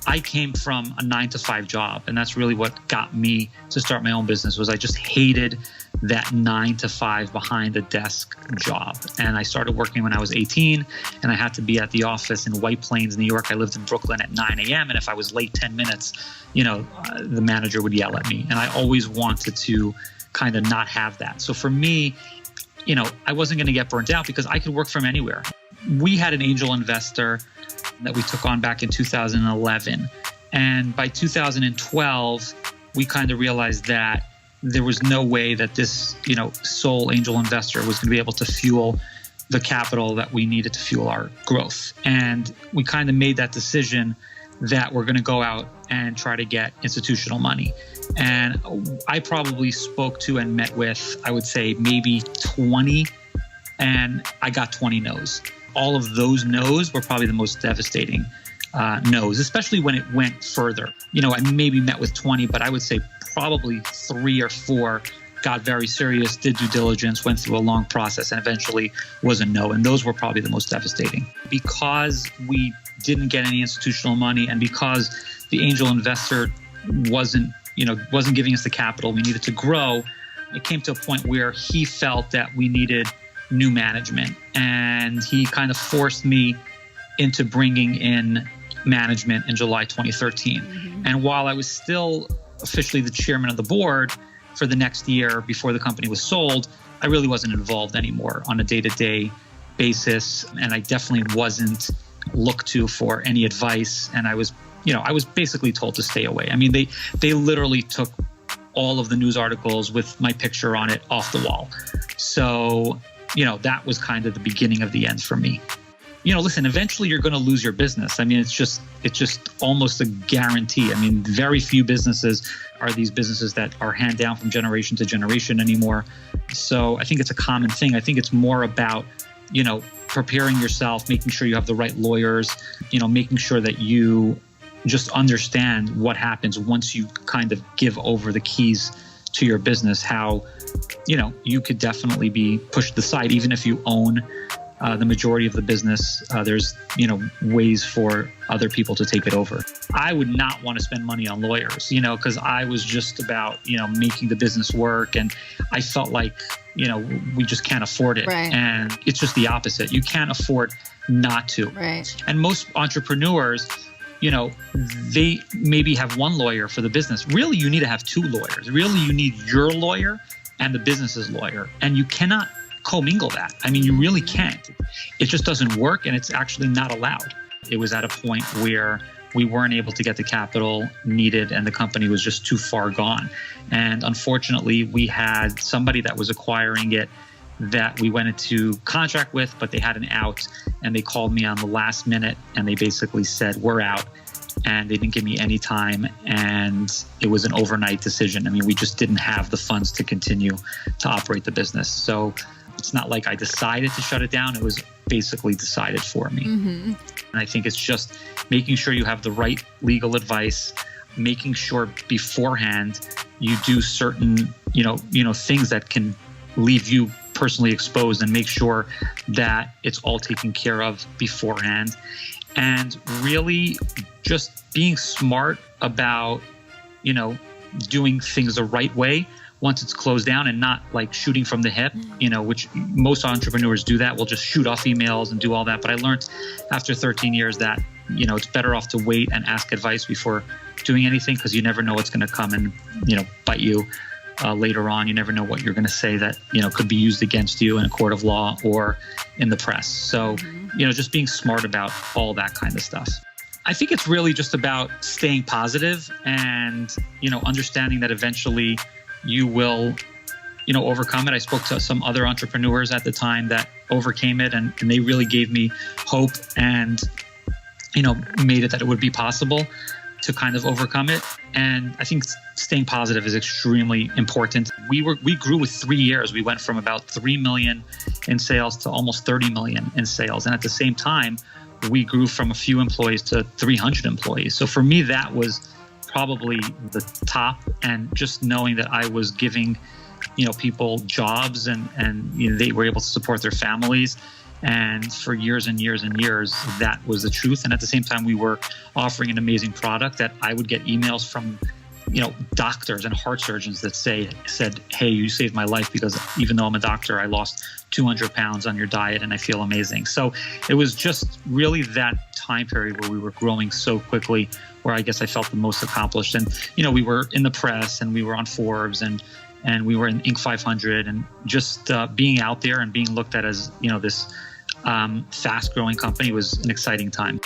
I came from a 9-to-5 job, and that's really what got me to start my own business. Was I just hated that 9-to-5 behind a desk job. And I started working when I was 18, and I had to be at the office in White Plains, New York. I lived in Brooklyn at 9 a.m. And if I was late 10 minutes, the manager would yell at me. And I always wanted to kind of not have that. So for me, I wasn't going to get burnt out because I could work from anywhere. We had an angel investor that we took on back in 2011. And by 2012, we kind of realized that there was no way that this, sole angel investor was going to be able to fuel the capital that we needed to fuel our growth. And we kind of made that decision that we're going to go out and try to get institutional money. And I probably spoke to and met with, I would say maybe 20, and I got 20 no's. All of those no's were probably the most devastating no's, especially when it went further. I maybe met with 20, but I would say probably 3 or 4 got very serious, did due diligence, went through a long process, and eventually was a no. And those were probably the most devastating. Because we didn't get any institutional money, and because the angel investor wasn't giving us the capital we needed to grow, it came to a point where he felt that we needed new management. And he kind of forced me into bringing in management in July 2013. Mm-hmm. And while I was still officially the chairman of the board for the next year before the company was sold, I really wasn't involved anymore on a day-to-day basis. And I definitely wasn't looked to for any advice. And I was basically told to stay away. I mean, they literally took all of the news articles with my picture on it off the wall. So, that was kind of the beginning of the end for me. Listen, eventually you're going to lose your business. I mean, it's just almost a guarantee. I mean, very few businesses are these businesses that are handed down from generation to generation anymore. So I think it's a common thing. I think it's more about, preparing yourself, making sure you have the right lawyers, making sure that you just understand what happens once you kind of give over the keys to your business, how, you could definitely be pushed aside, even if you own the majority of the business. There's, ways for other people to take it over. I would not want to spend money on lawyers, because I was just about, making the business work. And I felt like, we just can't afford it. Right. And it's just the opposite. You can't afford not to. Right. And most entrepreneurs, they maybe have one lawyer for the business. Really, you need to have 2 lawyers. Really, you need your lawyer and the business's lawyer. And you cannot commingle that. I mean, you really can't. It just doesn't work, and it's actually not allowed. It was at a point where we weren't able to get the capital needed, and the company was just too far gone. And unfortunately, we had somebody that was acquiring it that we went into contract with, but they had an out, and they called me on the last minute, and they basically said, we're out. And they didn't give me any time, and it was an overnight decision. I mean, we just didn't have the funds to continue to operate the business. So it's not like I decided to shut it down. It was basically decided for me. Mm-hmm. And I think it's just making sure you have the right legal advice, making sure beforehand you do certain, things that can leave you personally exposed, and make sure that it's all taken care of beforehand. And really just being smart about, doing things the right way once it's closed down, and not like shooting from the hip, which most entrepreneurs do that. We'll just shoot off emails and do all that. But I learned after 13 years that, it's better off to wait and ask advice before doing anything, because you never know what's going to come and, bite you later on. You never know what you're going to say that, could be used against you in a court of law or in the press. So, just being smart about all that kind of stuff. I think it's really just about staying positive and, understanding that eventually you will, overcome it. I spoke to some other entrepreneurs at the time that overcame it, and they really gave me hope and, made it that it would be possible to kind of overcome it. And I think staying positive is extremely important. We grew with 3 years. We went from about 3 million in sales to almost 30 million in sales. And at the same time, we grew from a few employees to 300 employees. So for me, that was probably the top. And just knowing that I was giving, people jobs and they were able to support their families, And for years and years and years, that was the truth. And at the same time, we were offering an amazing product that I would get emails from, doctors and heart surgeons that said, hey, you saved my life because even though I'm a doctor, I lost 200 pounds on your diet and I feel amazing. So it was just really that time period where we were growing so quickly, where I guess I felt the most accomplished. And, we were in the press and we were on Forbes and we were in Inc. 500, and just being out there and being looked at as, this fast growing company was an exciting time.